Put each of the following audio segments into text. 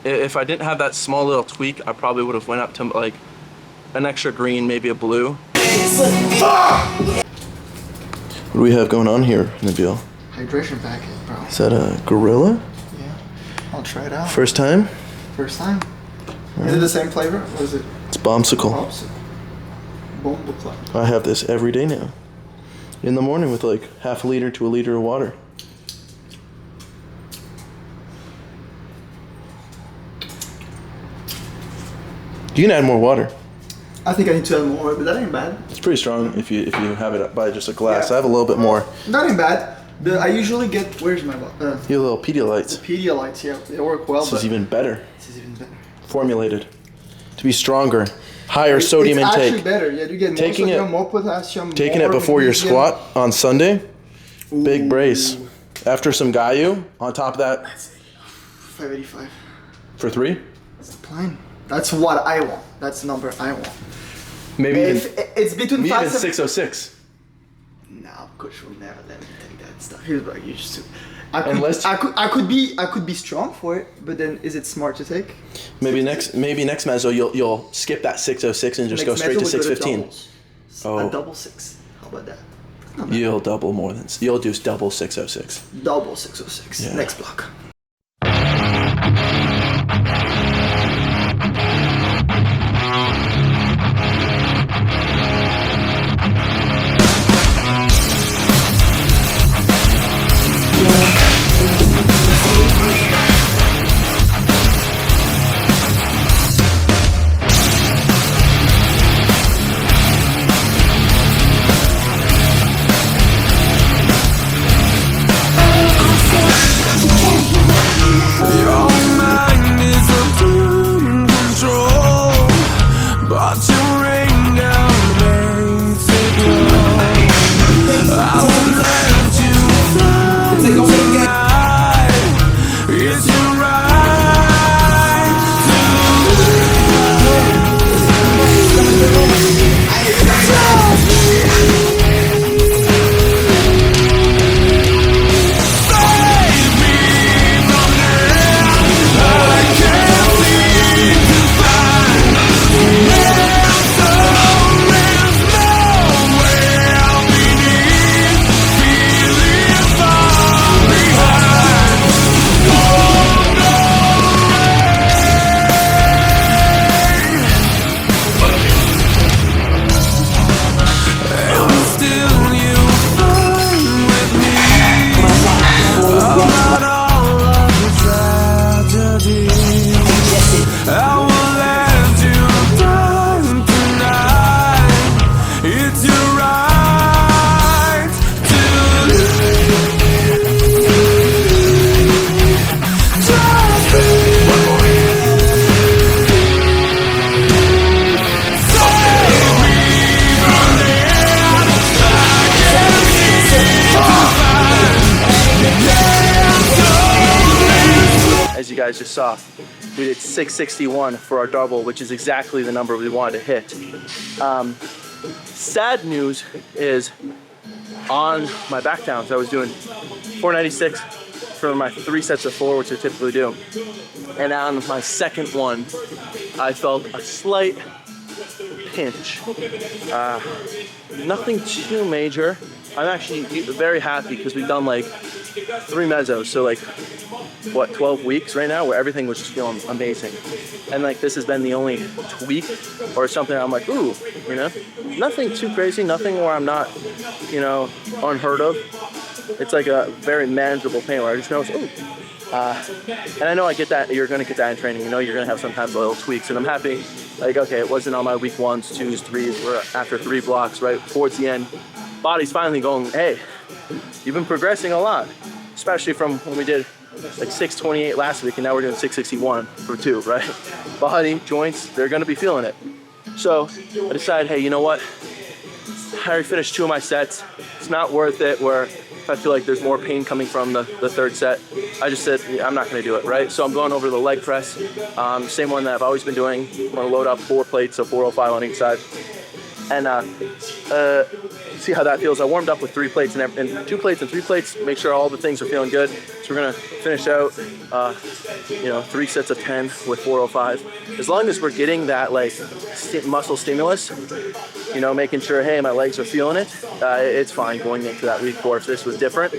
if I didn't have that small little tweak, I probably would have went up to like an extra green, maybe a blue. What do we have going on here, Nabil? Hydration packet, bro. Is that a gorilla? Yeah. I'll try it out. First time? First time. Is it the same flavor? Or is it? It's bombsicle. Bombsicle. I have this every day now. In the morning with like half a liter to a liter of water. You can add more water. I think I need to add more, but that ain't bad. It's pretty strong if you have it by just a glass. Yeah. I have a little bit more. That ain't bad. I usually get, where's my your little Pedialites. Pedialites, yeah, they work well. This is even better. This is even better. Formulated to be stronger, higher sodium intake. It's actually better. Yeah, you get more sodium, more potassium. Taking it before your squat on Sunday. Ooh. Big brace. After some Gayu on top of that. 585. For 3? That's the plan. That's what I want. That's the number I want. Maybe it's between maybe even 606. No, coach will never let me take that stuff. Here's what you just do. I could be strong for it, but then is it smart to take? Maybe next meso you'll skip that 606 and just go straight to 615. A double 6. How about that? You'll double more than you'll do double 606. Double 606. Yeah. Next block. As you guys just saw, we did 661 for our double, which is exactly the number we wanted to hit. Sad news is on my back downs, I was doing 496 for my 3 sets of 4, which I typically do. And on my second one, I felt a slight pinch. Nothing too major. I'm actually very happy because we've done like 3 mesos, so like what, 12 weeks right now where everything was just feeling amazing. And like this has been the only tweak or something I'm like, ooh, you know, nothing too crazy, nothing where I'm not, you know, unheard of. It's like a very manageable pain where I just notice, ooh. And I know I get that, you're gonna get that in training, you know, you're gonna have sometimes little tweaks, and I'm happy, like, okay, it wasn't on my week 1s, 2s, 3s, we're after 3 blocks, right, towards the end, body's finally going, hey, you've been progressing a lot, especially from when we did like 628 last week, and now we're doing 661 for 2, right? Body, joints, they're gonna be feeling it. So I decided, hey, you know what? I already finished 2 of my sets. It's not worth it where if I feel like there's more pain coming from the 3rd set. I just said, yeah, I'm not gonna do it, right? So I'm going over to the leg press, same one that I've always been doing. I'm gonna load up 4 plates, so 405 on each side. and see how that feels. I warmed up with 3 plates and 2 plates and 3 plates. Make sure all the things are feeling good. So we're gonna finish out, 3 sets of 10 with 405. As long as we're getting that like muscle stimulus, making sure, hey, my legs are feeling it, it's fine going into that week 4. If this was different,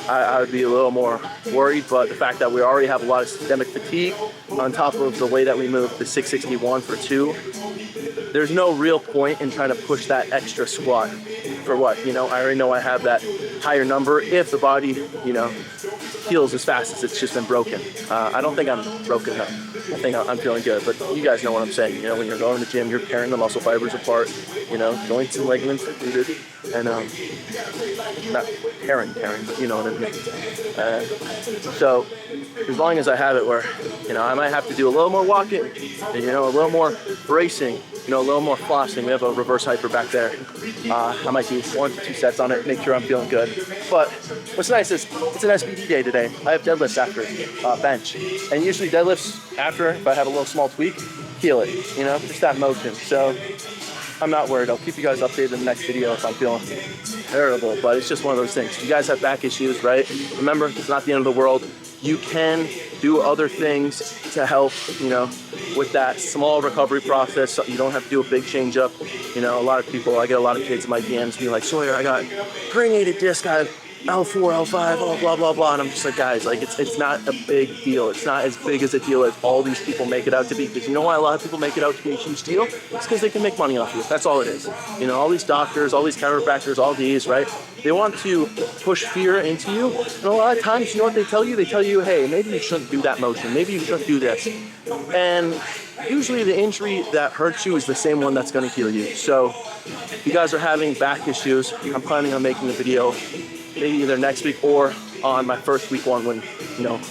I would be a little more worried, but the fact that we already have a lot of systemic fatigue on top of the way that we moved the 661 for 2, there's no real point in trying to push that extra squat for what, I already know I have that higher number if the body, heals as fast as it's just been broken. I don't think I'm broken though. I think I'm feeling good, but you guys know what I'm saying. When you're going to the gym, you're tearing the muscle fibers apart, joints and ligaments included, and not tearing, but you know what I mean. So as long as I have it where, I might have to do a little more walking, and, a little more bracing, a little more flossing. We have a reverse hyper back there. I might do 1 to 2 sets on it, make sure I'm feeling good. But what's nice is it's an SBD day today. I have deadlifts after bench. And usually deadlifts after, if I have a little small tweak, heal it, just that motion. So I'm not worried. I'll keep you guys updated in the next video if I'm feeling terrible, but it's just one of those things. If you guys have back issues, right? Remember, it's not the end of the world. You can do other things to help, with that small recovery process. So you don't have to do a big change up. A lot of people, I get a lot of kids in my DMs being like, Sawyer, I got herniated disc, I have L4, L5, blah, blah, blah. And I'm just like, guys, like it's not a big deal. It's not as big as a deal as all these people make it out to be. Because you know why a lot of people make it out to be a huge deal? It's because they can make money off you. That's all it is. All these doctors, all these chiropractors, all these, right? They want to push fear into you. And a lot of times, you know what they tell you? They tell you, hey, maybe you shouldn't do that motion. Maybe you shouldn't do this. And usually the injury that hurts you is the same one that's going to heal you. So if you guys are having back issues, I'm planning on making a video maybe either next week or on my first week 1 when,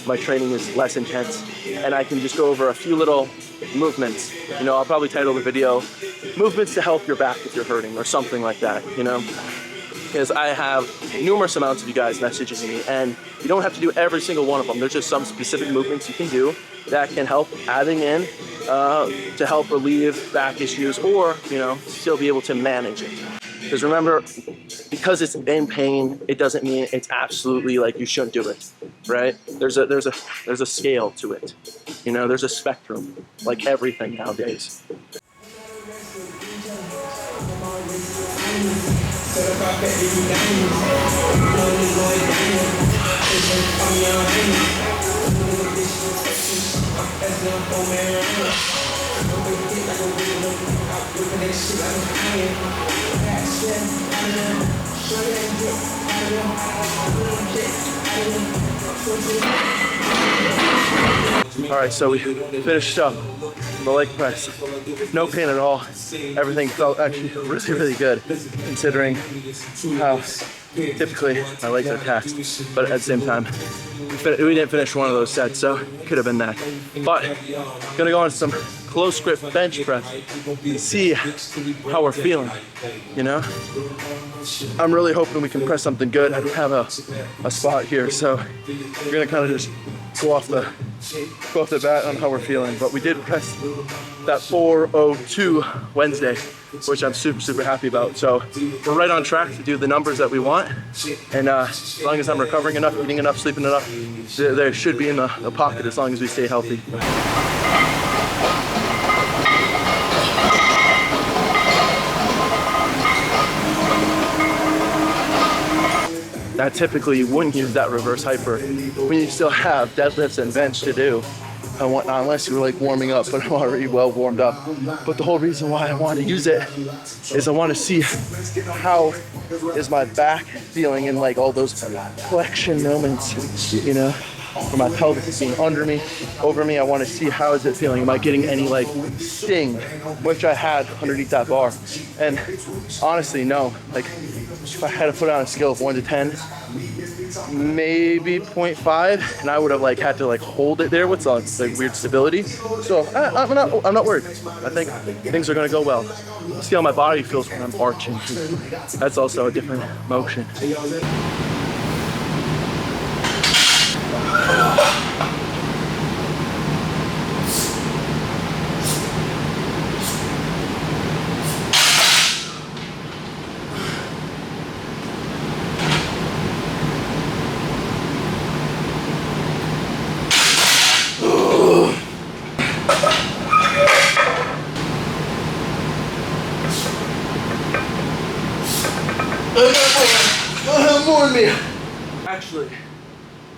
my training is less intense. And I can just go over a few little movements. I'll probably title the video, Movements to Help Your Back If You're Hurting, or something like that, Because I have numerous amounts of you guys messaging me, and you don't have to do every single one of them. There's just some specific movements you can do that can help adding in to help relieve back issues or, still be able to manage it. Because remember, because it's in pain, it doesn't mean it's absolutely like you shouldn't do it, right? There's a scale to it. There's a spectrum, like everything nowadays. All right, so we finished up the leg press. No pain at all. Everything felt actually really, really good, considering how typically my legs are taxed. But at the same time, we didn't finish one of those sets, so it could have been that. But gonna go on some close grip bench press and see how we're feeling. I'm really hoping we can press something good. I don't have a spot here, so we're gonna kind of just go off the bat on how we're feeling. But we did press that 402 Wednesday, which I'm super, super happy about. So we're right on track to do the numbers that we want. And as long as I'm recovering enough, eating enough, sleeping enough, they should be in the pocket as long as we stay healthy. Now typically you wouldn't use that reverse hyper when you still have deadlifts and bench to do and whatnot, unless you were like warming up, but I'm already well warmed up. But the whole reason why I want to use it is I want to see how is my back feeling in like all those flexion moments, where my pelvis is being under me, over me. I want to see how is it feeling. Am I getting any like sting, which I had underneath that bar? And honestly, no. Like if I had to put it on a scale of 1 to 10, maybe 0.5, and I would have like had to like hold it there with some like weird stability. So I'm not worried. I think things are gonna go well. See how my body feels when I'm arching. That's also a different motion. me. Actually,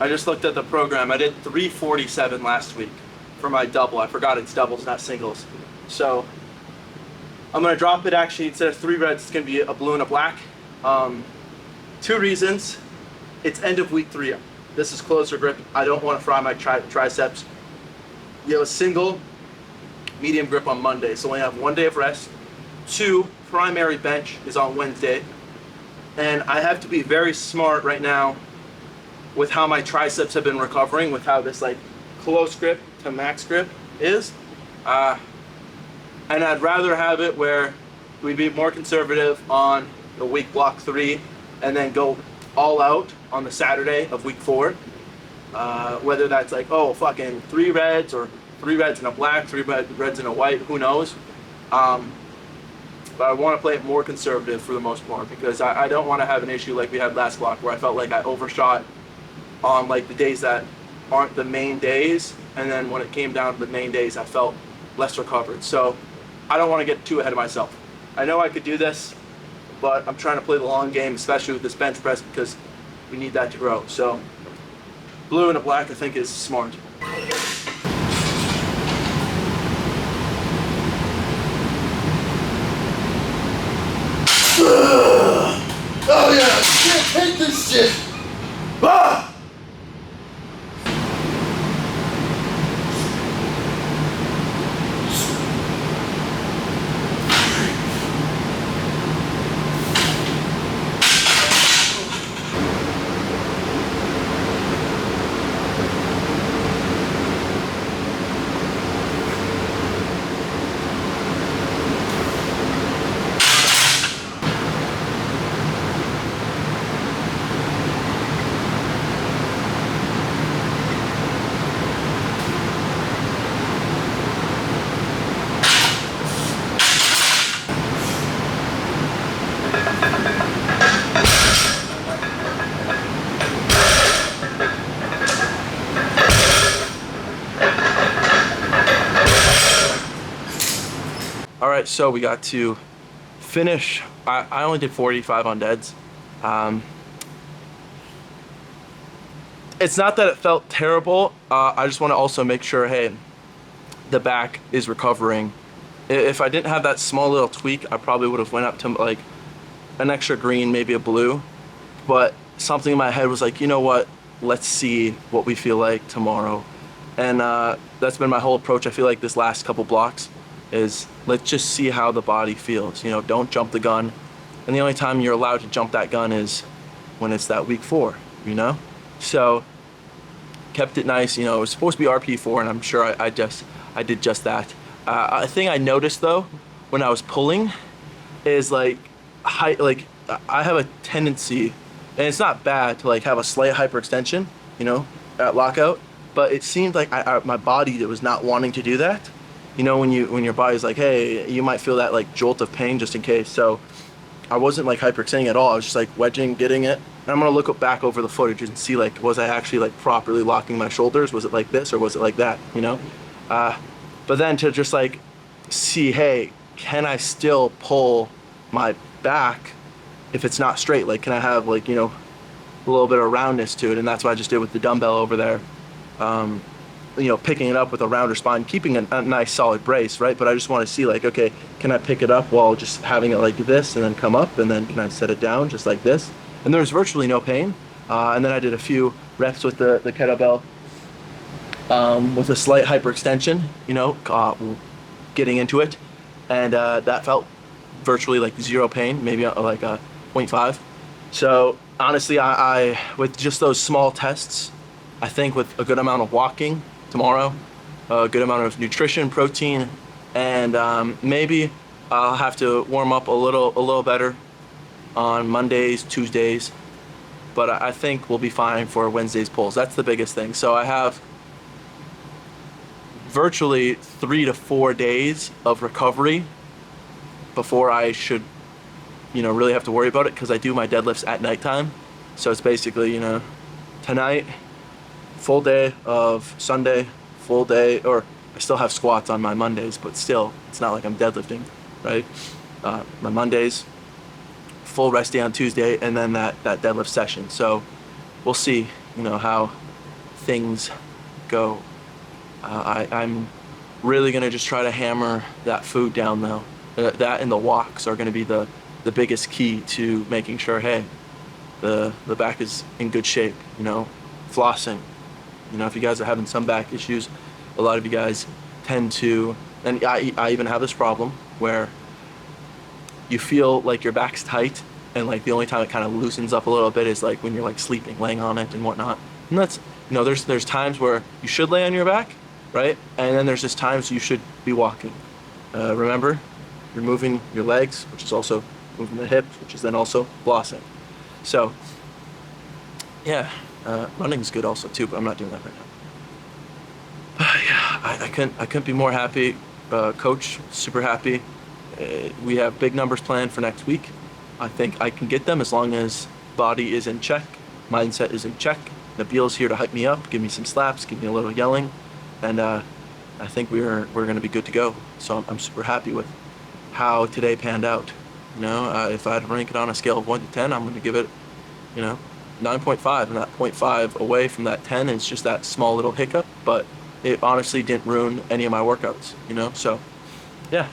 I just looked at the program. I did 347 last week for my double. I forgot it's doubles, not singles. So I'm gonna drop it actually, instead of 3 reds, it's gonna be a blue and a black. 2 reasons. It's end of week 3. This is closer grip. I don't want to fry my triceps. You have a single medium grip on Monday, so only have 1 day of rest. 2, primary bench is on Wednesday. And I have to be very smart right now with how my triceps have been recovering, with how this like close grip to max grip is. And I'd rather have it where we be more conservative on the week block 3 and then go all out on the Saturday of week 4. Whether that's like, oh, fucking 3 reds or 3 reds and a black, 3 reds and a white, who knows? But I want to play it more conservative for the most part, because I don't want to have an issue like we had last block where I felt like I overshot on like the days that aren't the main days, and then when it came down to the main days I felt less recovered. So I don't want to get too ahead of myself. I know I could do this, but I'm trying to play the long game, especially with this bench press, because we need that to grow. So blue and a black I think is smart. Oh yeah, I can't take this shit! Ah! All right, so we got to finish. I only did 45 on deads. It's not that it felt terrible. I just want to also make sure, hey, the back is recovering. If I didn't have that small little tweak, I probably would have went up to like an extra green, maybe a blue. But something in my head was like, you know what? Let's see what we feel like tomorrow. And that's been my whole approach. I feel like this last couple blocks is let's just see how the body feels. You know, don't jump the gun. And the only time you're allowed to jump that gun is when it's that week 4, you know? So kept it nice. You know, it was supposed to be RP4, and I'm sure I did just that. A thing I noticed though when I was pulling is like I have a tendency, and it's not bad, to like have a slight hyperextension, you know, at lockout, but it seemed like my body was not wanting to do that. You know, when your body's like, hey, you might feel that like jolt of pain just in case. So I wasn't like hyperextending at all. I was just like wedging, getting it. And I'm gonna look back over the footage and see like, was I actually like properly locking my shoulders? Was it like this or was it like that? You know? But then to just like see, hey, can I still pull my back if it's not straight? Like, can I have like, you know, a little bit of roundness to it? And that's what I just did with the dumbbell over there. You know, picking it up with a rounder spine, keeping a nice solid brace, right? But I just want to see like, okay, can I pick it up while just having it like this and then come up, and then can I set it down just like this? And there's virtually no pain. And then I did a few reps with the kettlebell with a slight hyperextension, you know, getting into it. And that felt virtually like 0 pain, maybe like a 0.5. So honestly, I with just those small tests, I think with a good amount of walking tomorrow, a good amount of nutrition, protein, and maybe I'll have to warm up a little better on Mondays, Tuesdays, but I think we'll be fine for Wednesday's pulls. That's the biggest thing. So I have virtually 3 to 4 days of recovery before I should, you know, really have to worry about it, because I do my deadlifts at nighttime. So it's basically, you know, tonight, full day of Sunday, full day, or I still have squats on my Mondays, but still, it's not like I'm deadlifting, right? My Mondays, full rest day on Tuesday, and then that deadlift session. So we'll see, how things go. I'm really gonna just try to hammer that food down though. That and the walks are gonna be the biggest key to making sure, hey, the back is in good shape. Flossing. If you guys are having some back issues, a lot of you guys tend to, and I even have this problem where you feel like your back's tight, and like the only time it kind of loosens up a little bit is like when you're like sleeping, laying on it and whatnot. And that's, there's times where you should lay on your back, right? And then there's just times you should be walking. Remember, you're moving your legs, which is also moving the hips, which is then also flossing. So yeah, running's good also too, but I'm not doing that right now. Yeah, I couldn't be more happy. Coach, super happy. We have big numbers planned for next week. I think I can get them as long as body is in check, mindset is in check. Nabil's here to hype me up, give me some slaps, give me a little yelling, and I think we're gonna be good to go. So I'm super happy with how today panned out. If I had to rank it on a scale of 1 to 10, I'm gonna give it, 9.5, and that 0.5 away from that 10 is just that small little hiccup, but it honestly didn't ruin any of my workouts. So yeah,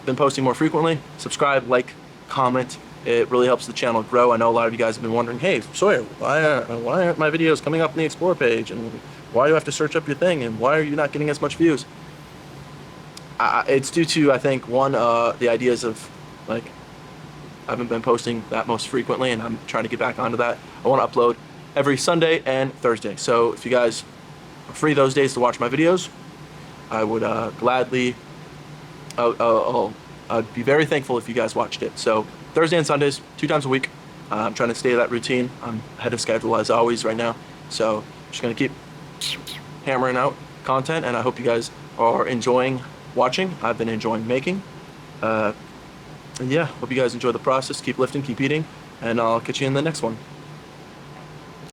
been posting more frequently. Subscribe, like, comment. It really helps the channel grow. I know a lot of you guys have been wondering, hey, Sawyer, why aren't my videos coming up on the Explore page? And why do I have to search up your thing? And why are you not getting as much views? It's due to, I think, one, the ideas of, like, I haven't been posting that most frequently, and I'm trying to get back onto that. I want to upload every Sunday and Thursday. So if you guys are free those days to watch my videos, I would gladly, I'd be very thankful if you guys watched it. So Thursday and Sundays, 2 times a week. I'm trying to stay to that routine. I'm ahead of schedule as always right now. So just gonna keep hammering out content, and I hope you guys are enjoying watching. I've been enjoying making. And yeah, hope you guys enjoy the process. Keep lifting, keep eating, and I'll catch you in the next one.